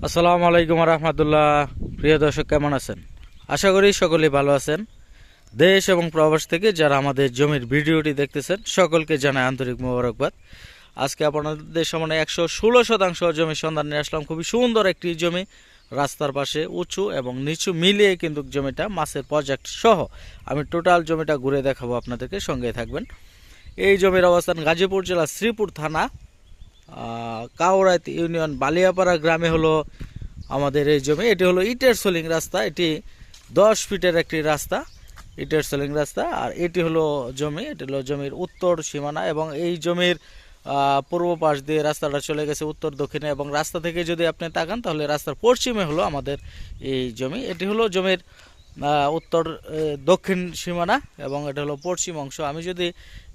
আসসালামু আলাইকুম রহমতুল্লাহ। প্রিয় দর্শক, কেমন আছেন? আশা করি সকলেই ভালো আছেন। দেশ এবং প্রবাস থেকে যারা আমাদের জমির ভিডিওটি দেখতেছেন সকলকে জানাই আন্তরিক মোবারকবাদ। আজকে আপনাদের সামনে 116 শতাংশ জমির সন্ধান নিয়ে আসলাম। খুবই সুন্দর একটি জমি, রাস্তার পাশে উঁচু এবং নিচু মিলিয়ে কিন্তু জমিটা মাছের প্রজেক্ট সহ আমি টোটাল জমিটা ঘুরে দেখাবো আপনাদেরকে, সঙ্গে থাকবেন। এই জমির অবস্থান গাজীপুর জেলা শ্রীপুর থানা, কাউরাইত ইউনিয়ন বালিয়াপাড়া গ্রামে হলো আমাদের এই জমি। এটি হলো ইটের সোলিং রাস্তা, এটি 10 ফিটের একটি রাস্তা, ইটের সোলিং রাস্তা। আর এটি হলো জমি, এটি হলো জমির উত্তর সীমানা এবং এই জমির পূর্ব পাশ দিয়ে রাস্তাটা চলে গেছে উত্তর দক্ষিণে, এবং রাস্তা থেকে যদি আপনি তাকান তাহলে রাস্তার পশ্চিমে হলো আমাদের এই জমি। এটি হলো জমির উত্তর দক্ষিণ সীমানা এবং এটা হলো পশ্চিম অংশ। আমি যদি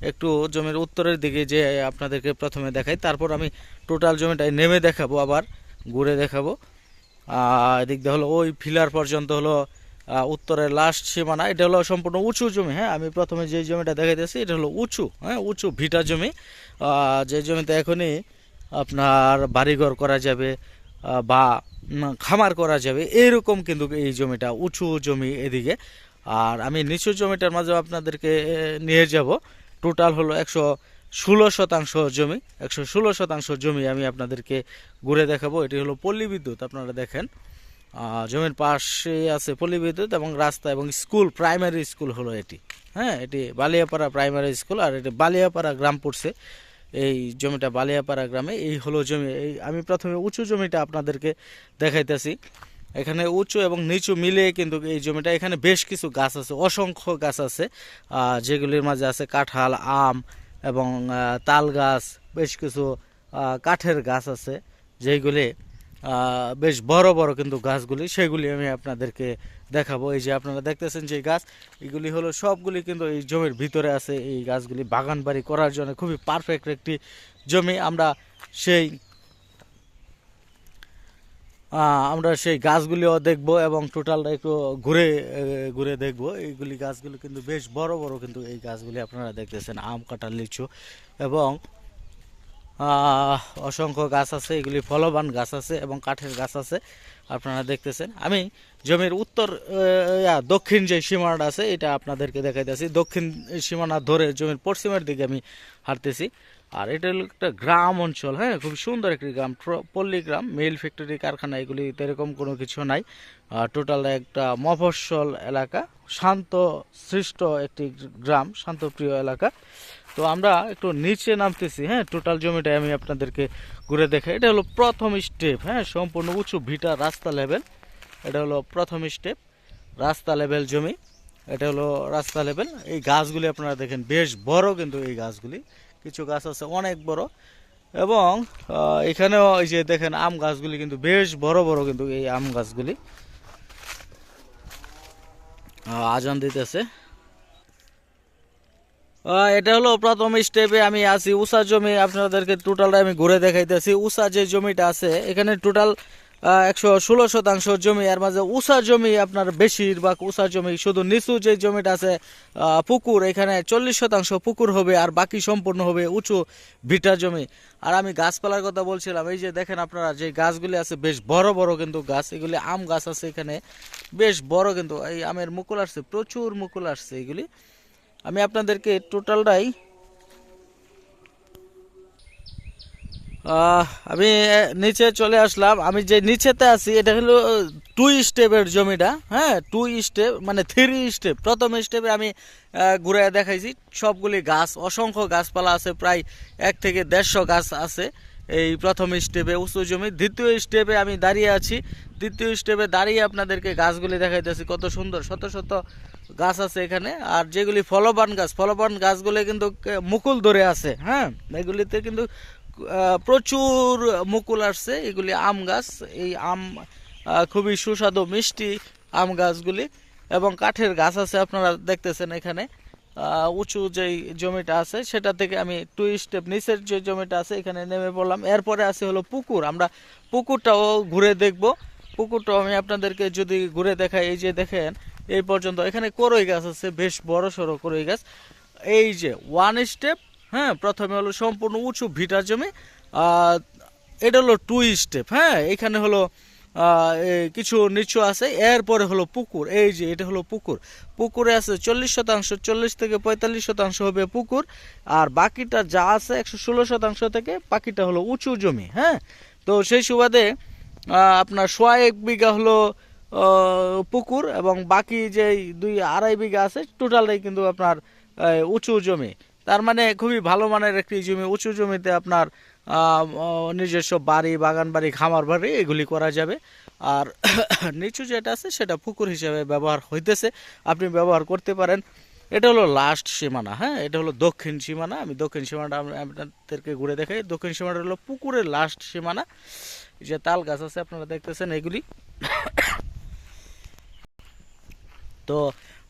একটু জমির উত্তরের দিকে যে আপনাদেরকে প্রথমে দেখাই, তারপর আমি টোটাল জমিটায় নেমে দেখাবো, আবার ঘুরে দেখাবো। এদিক দিয়ে হলো ওই ফিলার পর্যন্ত হলো উত্তরের লাস্ট সীমানা। এটা হলো সম্পূর্ণ উঁচু জমি। হ্যাঁ, আমি প্রথমে যে জমিটা দেখাইতেছি এটা হলো উঁচু, হ্যাঁ উঁচু ভিটা জমি। যে জমিতে এখনই আপনার বাড়িঘর করা যাবে বা খামার করা যাবে, এইরকম কিন্তু এই জমিটা উঁচু জমি এদিকে। আর আমি নিচু জমিটার মাঝে আপনাদেরকে নিয়ে যাব। টোটাল হলো 116 শতাংশ জমি, 116 শতাংশ জমি আমি আপনাদেরকে ঘুরে দেখাবো। এটি হলো পল্লী বিদ্যুৎ, আপনারা দেখেন জমির পাশে আছে পল্লী বিদ্যুৎ এবং রাস্তা এবং স্কুল, প্রাইমারি স্কুল হলো এটি। হ্যাঁ, এটি বালিয়াপাড়া প্রাইমারি স্কুল, আর এটি বালিয়াপাড়া গ্রাম পড়ছে। এই জমিটা বালিয়াপাড়া গ্রামে। এই হলো জমি। এই আমি প্রথমে উঁচু জমিটা আপনাদেরকে দেখাইতেছি। এখানে উঁচু এবং নিচু মিলিয়ে কিন্তু এই জমিটা, এখানে বেশ কিছু গাছ আছে, অসংখ্য গাছ আছে, যেগুলির মাঝে আছে কাঁঠাল, আম এবং তাল গাছ, বেশ কিছু কাঠের গাছ আছে, যেগুলি বেশ বড় বড় কিন্তু গাছগুলি, সেগুলি আমি আপনাদেরকে দেখাবো। এই যে আপনারা দেখতেছেন যে গাছ, এগুলি হলো সবগুলি কিন্তু এই জমির ভিতরে আছে। এই গাছগুলি বাগান বাড়ি করার জন্য খুবই পারফেক্ট একটি জমি। আমরা সেই গাছগুলিও দেখব এবং টোটালটা একটু ঘুরে ঘুরে দেখব। এইগুলি গাছগুলি কিন্তু বেশ বড় বড়, কিন্তু এই গাছগুলি আপনারা দেখতেছেন আম, কাঁঠাল, লিচু এবং অসংখ্য গাছ আছে। এগুলি ফলবান গাছ আছে এবং কাঠের গাছ আছে, আপনারা দেখতেছেন। আমি জমির উত্তর দক্ষিণ যে সীমানাটা আছে এটা আপনাদেরকে দেখাইতেছি। দক্ষিণ সীমানা ধরে জমির পশ্চিমের দিকে আমি হাঁটতেছি। আর এটা হলো একটা গ্রাম অঞ্চল। হ্যাঁ, খুব সুন্দর একটি গ্রাম, পল্লী গ্রাম। মিল, ফ্যাক্টরি, কারখানা এগুলি এরকম কোনো কিছু নাই। টোটাল একটা মফস্বল এলাকা, শান্ত সৃষ্ট একটি গ্রাম, শান্তপ্রিয় এলাকা। তো আমরা একটু নিচে নামতেছি। হ্যাঁ, টোটাল জমিটাই আমি আপনাদেরকে ঘুরে দেখাই। এটা হলো প্রথম স্টেপ। হ্যাঁ, সম্পূর্ণ উঁচু ভিটা রাস্তা লেভেল। এটা হলো প্রথম স্টেপ, রাস্তা লেভেল জমি। এটা হলো রাস্তা লেভেল। এই গাছগুলি আপনারা দেখেন বেশ বড়, কিন্তু এই গাছগুলি কিছু গাছ আছে অনেক বড়, এবং এখানেও এই যে দেখেন আম গাছগুলি কিন্তু বেশ বড় বড়, কিন্তু এই আম গাছগুলি আজান দিতেছে। এটা হলো প্রথম স্টেপে আমি আছি। উষা জমি আপনাদেরকে টোটালটা আমি ঘুরে দেখাইতেছি। উষা যে জমিটা আছে এখানে টোটাল 116 শতাংশ জমি। এর মাঝে উষা জমি আপনার বেশিরভাগ উষা জমি। শুধু নিচু যে জমিটা আছে পুকুর, এখানে 40 শতাংশ পুকুর হবে, আর বাকি সম্পূর্ণ হবে উঁচু ভিটা জমি। আর আমি গাছপালার কথা বলছিলাম, এই যে দেখেন আপনারা যে গাছগুলি আছে বেশ বড় বড় কিন্তু গাছ, এগুলি আম গাছ আছে এখানে বেশ বড়, কিন্তু এই আমের মুকুল আসছে, প্রচুর মুকুল আসছে এগুলি। আমি আপনাদেরকে টোটালটাই আমি নিচে চলে আসলাম। আমি যে নিচেতে আছি এটা হলো 2 স্টেপের জমিটা। হ্যাঁ, 2 স্টেপ মানে 3 স্টেপ। প্রথম স্টেপে আমি ঘুরে দেখাইছি সবগুলি গাছ, অসংখ্য গাছপালা আছে, প্রায় 1 থেকে 150 গাছ আছে এই প্রথম স্টেপে উঁচু জমি। দ্বিতীয় স্টেপে আমি দাঁড়িয়ে আছি। দ্বিতীয় স্টেপে দাঁড়িয়ে আপনাদেরকে গাছগুলি দেখাইতেছি, কত সুন্দর শত শত গাছ আছে এখানে। আর যেগুলি ফলবান গাছ, ফলবান গাছগুলি কিন্তু মুকুল ধরে আছে। হ্যাঁ, এগুলিতে কিন্তু প্রচুর মুকুল আসছে। এগুলি আম গাছ। এই আম খুবই সুস্বাদু মিষ্টি আম গাছগুলি, এবং কাঠের গাছ আছে আপনারা দেখতেছেন এখানে। উঁচু যেই জমিটা আছে সেটা থেকে আমি 2 স্টেপ নিচের যে জমিটা আছে এখানে নেমে পড়লাম। এরপরে আছে হলো পুকুর, আমরা পুকুরটাও ঘুরে দেখব। পুকুরটাও আমি আপনাদেরকে যদি ঘুরে দেখাই, এই যে দেখেন এই পর্যন্ত এখানে করই গাছ আছে, বেশ বড় সড়ো করই গাছ। এই যে 1 স্টেপ। হ্যাঁ, প্রথমে হলো সম্পূর্ণ উঁচু ভিটার জমি। এটা হলো 2 স্টেপ। হ্যাঁ, এখানে হলো কিছু নিচু আছে, এরপরে হলো পুকুর। এই যে এটা হলো পুকুর, পুকুরে আছে 40%, 40 থেকে 45% হবে পুকুর, আর বাকিটা যা আছে 116% থেকে বাকিটা হলো উঁচু জমি। হ্যাঁ, তো সেই সুবাদে আপনার 1.5 বিঘা হলো পুকুর, এবং বাকি যে 2-2.5 বিঘা আছে টোটালটাই কিন্তু আপনার উঁচু জমি। তার মানে খুবই ভালো মানের একটি জমি। উঁচু জমিতে আপনার নিজস্ব বাড়ি, বাগান বাড়ি, খামার বাড়ি এগুলি করা যাবে। আর নিচু যেটা আছে সেটা পুকুর হিসেবে ব্যবহার হইতেছে, আপনি ব্যবহার করতে পারেন। এটা হলো লাস্ট সীমানা। হ্যাঁ, এটা হলো দক্ষিণ সীমানা। আমি দক্ষিণ সীমানাটা আপনাদেরকে ঘুরে দেখাই। দক্ষিণ সীমানাটা হলো পুকুরের লাস্ট সীমানা। যে তাল গাছ আছে আপনারা দেখতেছেন এগুলি। তো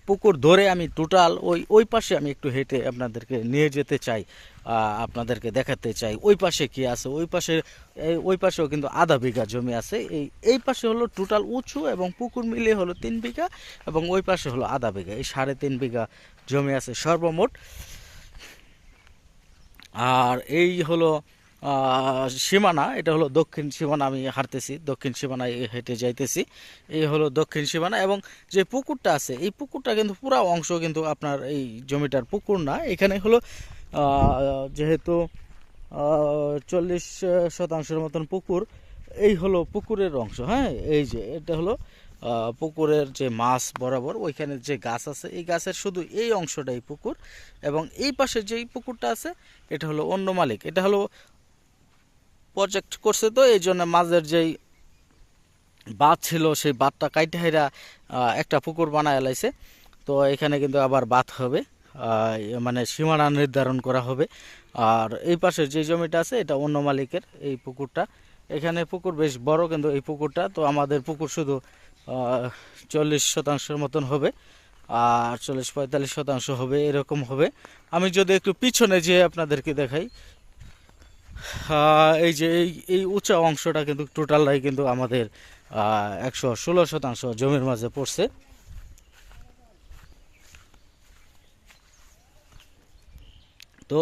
পুকুর ধরে আমি টোটাল ওই পাশে আমি একটু হেঁটে আপনাদেরকে নিয়ে যেতে চাই, আপনাদেরকে দেখাতে চাই ওই পাশে কি আছে। ওই পাশেও কিন্তু 1/2 বিঘা জমি আছে। এই পাশে হলো টোটাল উঁচু এবং পুকুর মিলিয়ে হলো 3 বিঘা, এবং ওই পাশে হলো 1/2 বিঘা। এই 3.5 বিঘা জমি আছে সর্বমোট। আর এই হলো সীমানা, এটা হলো দক্ষিণ সীমানা। আমি হাঁটতেছি দক্ষিণ সীমানায় হেঁটে যাইতেছি। এই হলো দক্ষিণ সীমানা, এবং যে পুকুরটা আছে এই পুকুরটা কিন্তু পুরো অংশ কিন্তু আপনার এই জমিটার পুকুর না। এখানে হলো যেহেতু 40% মতন পুকুর, এই হলো পুকুরের অংশ। হ্যাঁ, এই যে এটা হলো পুকুরের যে মাছ বরাবর ওইখানে যে গাছ আছে, এই গাছের শুধু এই অংশটাই পুকুর, এবং এই পাশে যেই পুকুরটা আছে এটা হলো অন্য মালিক। এটা হলো প্রজেক্ট করছে, তো এই জন্য মাঝের যেই বাঁধ ছিল সেই বাঁধটা কাইটে হেরা একটা পুকুর বানায় এলাইছে। তো এখানে কিন্তু আবার বাঁধ হবে, মানে সীমানা নির্ধারণ করা হবে। আর এই পাশে যে জমিটা আছে এটা অন্য মালিকের এই পুকুরটা। এখানে পুকুর বেশ বড় কিন্তু এই পুকুরটা। তো আমাদের পুকুর শুধু 40% মতন হবে, আর 40-45% হবে, এরকম হবে। আমি যদি একটু পিছনে যেয়ে আপনাদেরকে দেখাই, এই যে এই উঁচা অংশটা কিন্তু টোটালটাই কিন্তু আমাদের 116% জমির মাঝে পড়ছে। তো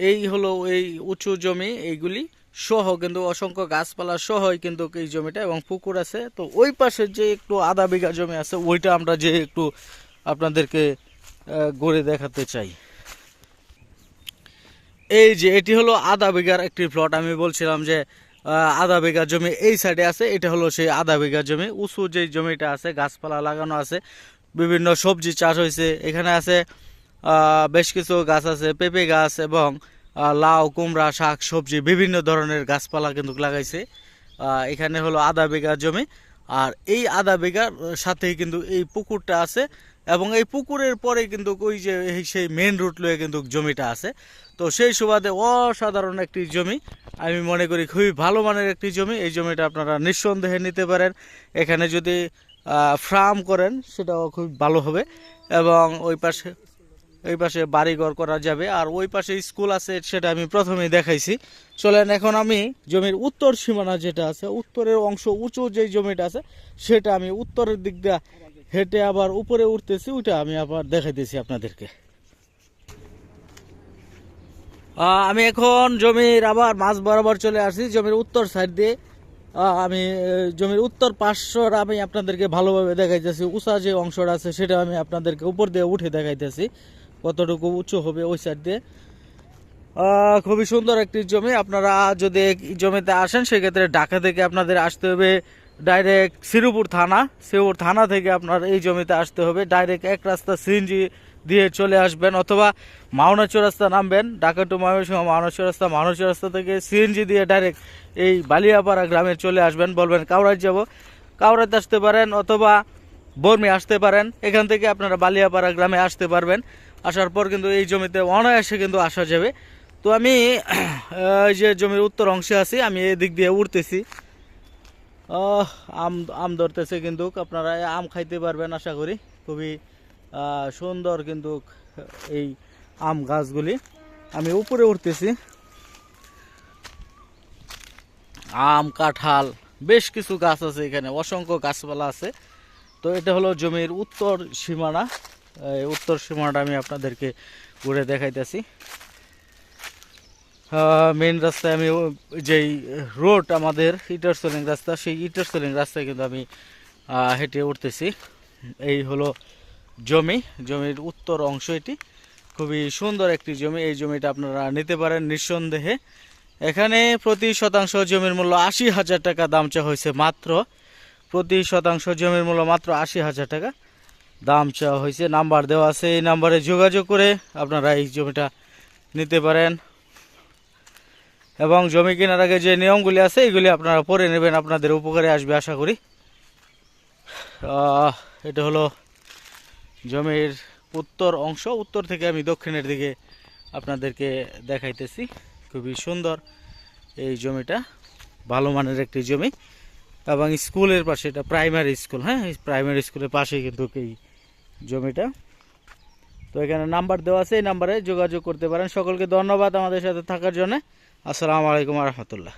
এই হলো এই উঁচু জমি, এইগুলি সহ কিন্তু অসংখ্য গাছপালা সহই কিন্তু এই জমিটা, এবং পুকুর আছে। তো ওই পাশে যে একটু 1/2 বিঘা জমি আছে ওইটা আমরা যে একটু আপনাদেরকে ঘুরে দেখাতে চাই। এই যে এটি হলো 1/2 বিঘার একটি প্লট। আমি বলছিলাম যে 1/2 বিঘা জমি এই সাইডে আছে, এটা হলো সেই 1/2 বিঘা জমি। উঁচু যে জমিটা আছে গাছপালা লাগানো আছে, বিভিন্ন সবজি চাষ হয়েছে। এখানে আছে বেশ কিছু গাছ আছে, পেঁপে গাছ এবং লাউ, কুমড়া, শাক সবজি বিভিন্ন ধরনের গাছপালা কিন্তু লাগাইছে। এখানে হলো 1/2 বিঘা জমি, আর এই 1/2 বিঘার সাথেই কিন্তু এই পুকুরটা আছে, এবং এই পুকুরের পরে কিন্তু ওই যে সেই মেন রুট লয়ে কিন্তু জমিটা আছে। তো সেই সুবাদে অসাধারণ একটি জমি, আমি মনে করি খুবই ভালো মানের একটি জমি। এই জমিটা আপনারা নিঃসন্দেহে নিতে পারেন। এখানে যদি ফার্ম করেন সেটাও খুব ভালো হবে, এবং ওই পাশে বাড়িঘর করা যাবে। আর ওই পাশে স্কুল আছে, সেটা আমি প্রথমেই দেখাইছি। চলেন এখন আমি জমির উত্তর সীমানা যেটা আছে, উত্তরের অংশ উঁচু যে জমিটা আছে সেটা আমি উত্তরের দিক দিয়ে হেঁটে আবার উপরে উঠতেছি, ওইটা আমি আবার দেখাইতেছি আপনাদেরকে। আমি এখন জমির আবার মাঝ বরাবর চলে আসছি, জমির উত্তর সাইড দিয়ে। আমি জমির উত্তর পার্শ্বর আমি আপনাদেরকে ভালোভাবে দেখাইতেছি। উঁচা যে অংশটা আছে সেটা আমি আপনাদেরকে উপর দিয়ে উঠে দেখাইতেছি কতটুকু উঁচু হবে ওই সাইড দিয়ে। খুবই সুন্দর একটি জমি। আপনারা যদি এই জমিতে আসেন সেক্ষেত্রে ঢাকা থেকে আপনাদের আসতে হবে ডাইরেক্ট শ্রীপুর থানা থেকে আপনার এই জমিতে আসতে হবে। ডাইরেক্ট এক রাস্তা সিএনজি দিয়ে চলে আসবেন, অথবা মাওনা চৌরাস্তা নামবেন, ঢাকা টু ময়মনসিংহ মাওনা চৌরাস্তা থেকে সিএনজি দিয়ে ডাইরেক্ট এই বালিয়াপাড়া গ্রামে চলে আসবেন। বলবেন কাউরায় যাব, কাউরাতে আসতে পারেন, অথবা বর্মি আসতে পারেন। এখান থেকে আপনারা বালিয়াপাড়া গ্রামে আসতে পারবেন। আসার পর কিন্তু এই জমিতে অনায়াসে কিন্তু আসা যাবে। তো আমি এই যে জমির উত্তর অংশে আছি, আমি এদিক দিয়ে উঠতেছি। আম ধরতেছে, কিন্তু আপনারা আম খাইতে পারবেন আশা করি। খুবই সুন্দর কিন্তু এই আম গাছগুলি। আমি উপরে উঠতেছি। আম, কাঁঠাল বেশ কিছু গাছ আছে এখানে, অসংখ্য গাছপালা আছে। তো এটা হলো জমির উত্তর সীমানা। এই উত্তর সীমানাটা আমি আপনাদেরকে ঘুরে দেখাইতেছি। মেন রাস্তায় আমি যেই রোড আমাদের ইটার সোলিং রাস্তা, সেই ইটার সোলিং রাস্তায় কিন্তু আমি হেঁটে উঠতেছি। এই হলো জমির উত্তর অংশ। এটি খুবই সুন্দর একটি জমি। এই জমিটা আপনারা নিতে পারেন নিঃসন্দেহে। এখানে প্রতি শতাংশ জমির মূল্য ৮০,০০০ টাকা দাম চা হয়েছে মাত্র। প্রতি শতাংশ জমির মূল্য মাত্র ৮০,০০০ টাকা দাম চাওয়া হয়েছে। নাম্বার দেওয়া আছে, এই নাম্বারে যোগাযোগ করে আপনারা এই জমিটা নিতে পারেন। এবং জমি কেনার আগে যে নিয়মগুলি আছে এগুলি আপনারা পড়ে নেবেন, আপনাদের উপকারে আসবে আশা করি। এটা হলো জমির উত্তর অংশ। উত্তর থেকে আমি দক্ষিণের দিকে আপনাদেরকে দেখাইতেছি। খুবই সুন্দর এই জমিটা, ভালো মানের একটি জমি। এবং স্কুলের পাশে, এটা প্রাইমারি স্কুল, হ্যাঁ, প্রাইমারি স্কুলের পাশে কিন্তু এই জমিটা। তো এখানে নাম্বার দেওয়া আছে, এই নাম্বারে যোগাযোগ করতে পারেন। সকলকে ধন্যবাদ আমাদের সাথে থাকার জন্য। আসসালামু আলাইকুম রহমতুল্লাহ।